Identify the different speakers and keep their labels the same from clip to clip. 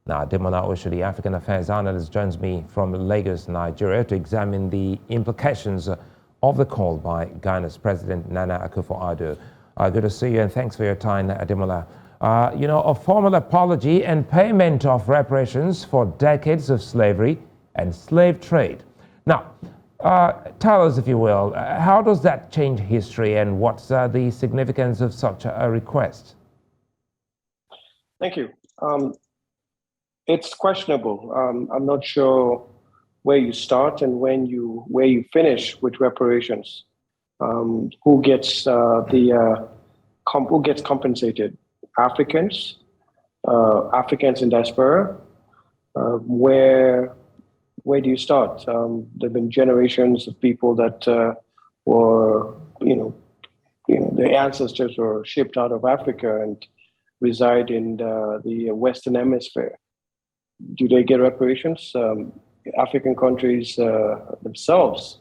Speaker 1: Now, Demola Osho, the African Affairs Analyst, joins me from Lagos, Nigeria, to examine the implications of the call by Ghana's President Nana Akufo-Addo. Good to see you, and thanks for your time, Demola. A formal apology and payment of reparations for decades of slavery and slave trade. Now, tell us, if you will, how does that change history, and what's the significance of such a request?
Speaker 2: Thank you. It's questionable. I'm not sure where you start and where you finish with reparations. Who gets compensated? Africans, Africans in diaspora. Where do you start? There've been generations of people that were, their ancestors were shipped out of Africa and reside in the Western Hemisphere. Do they get reparations? African countries themselves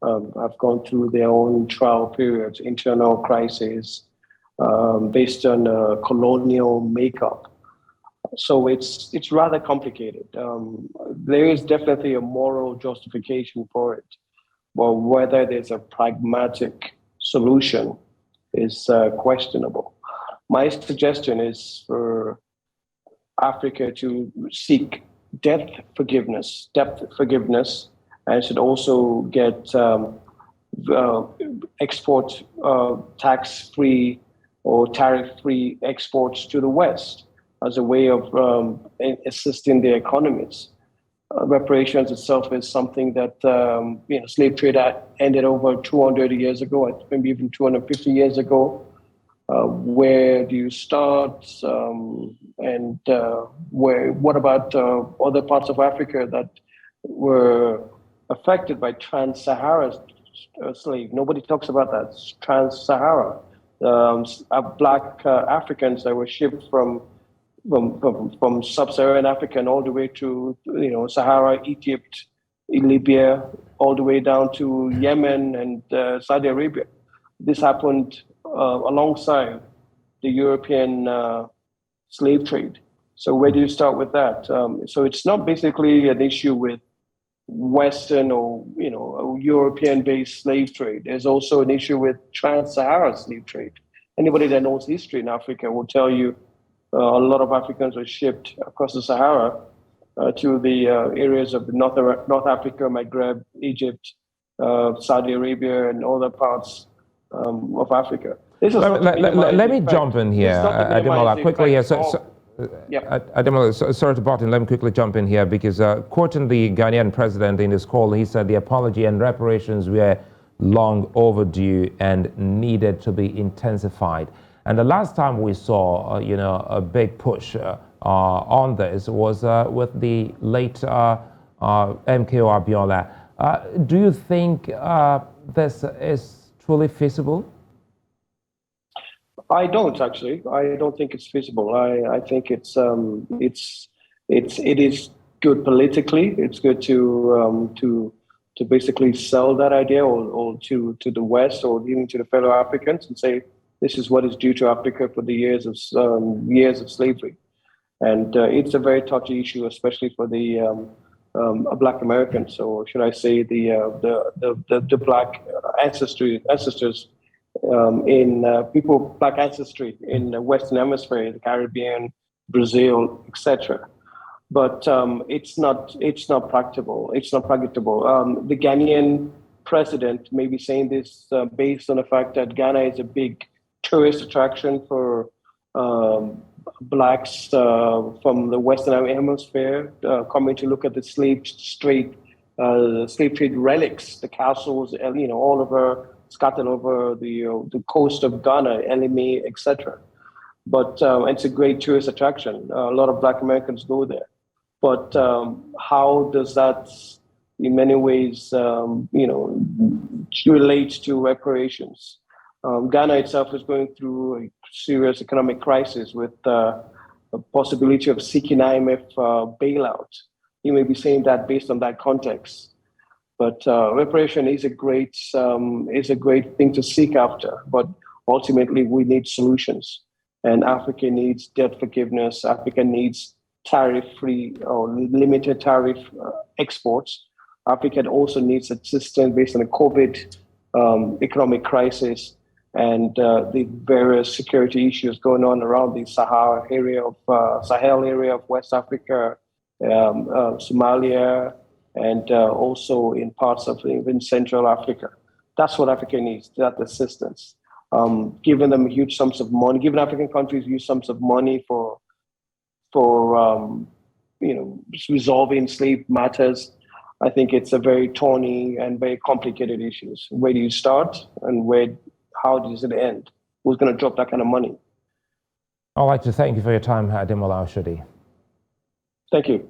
Speaker 2: have gone through their own trial periods, internal crises based on colonial makeup. So it's rather complicated. There is definitely a moral justification for it, but whether there's a pragmatic solution is questionable. My suggestion is for Africa to seek debt forgiveness, and should also get export tax-free or tariff-free exports to the West as a way of assisting their economies. Reparations itself is something that slave trade ended over 200 years ago, maybe even 250 years ago. Where do you start? What about other parts of Africa that were affected by trans-Sahara slave? Nobody talks about that. Trans-Sahara. Black Africans that were shipped from sub-Saharan Africa and all the way to Sahara, Egypt, Libya, all the way down to Yemen and Saudi Arabia. This happened alongside the European slave trade. So where do you start with that? So it's not basically an issue with Western or European-based slave trade. There's also an issue with trans-Saharan slave trade. Anybody that knows history in Africa will tell you a lot of Africans were shipped across the Sahara to the areas of North Africa, Maghreb, Egypt, Saudi Arabia, and other parts of Africa.
Speaker 1: Let me jump in here, Ademola, quickly. Ademola, sorry to butt in. Let me quickly jump in here because quoting the Ghanaian president in his call, he said the apology and reparations were long overdue and needed to be intensified. And the last time we saw, a big push on this was with the late MKO Abiola. Do you think this is truly feasible?
Speaker 2: I don't actually. I don't think it's feasible. I think it is good politically. It's good to basically sell that idea or to the West or even to the fellow Africans and say this is what is due to Africa for the years of slavery, and it's a very touchy issue, especially for the Black Americans, or should I say the Black ancestors. Black ancestry in the Western Hemisphere, the Caribbean, Brazil, etc. But it's not practicable. It's not practicable. The Ghanaian president may be saying this based on the fact that Ghana is a big tourist attraction for blacks from the Western Hemisphere coming to look at the slave trade relics, the castles, all over. Scattered over the coast of Ghana, Elime, etc. But it's a great tourist attraction. A lot of Black Americans go there. But how does that, in many ways, relate to reparations? Ghana itself is going through a serious economic crisis with a possibility of seeking IMF bailout. You may be saying that based on that context. But reparation is a great thing to seek after. But ultimately, we need solutions, and Africa needs debt forgiveness. Africa needs tariff-free or limited tariff exports. Africa also needs assistance based on the COVID economic crisis and the various security issues going on around the Sahel area of West Africa, Somalia, and also in parts of even Central Africa. That's what Africa needs, that assistance. Giving them huge sums of money, giving African countries huge sums of money for resolving slave matters. I think it's a very thorny and very complicated issues. Where do you start, and how does it end? Who's going to drop that kind of money?
Speaker 1: I'd like to thank you for your time, Ademola Oshodi.
Speaker 2: Thank you.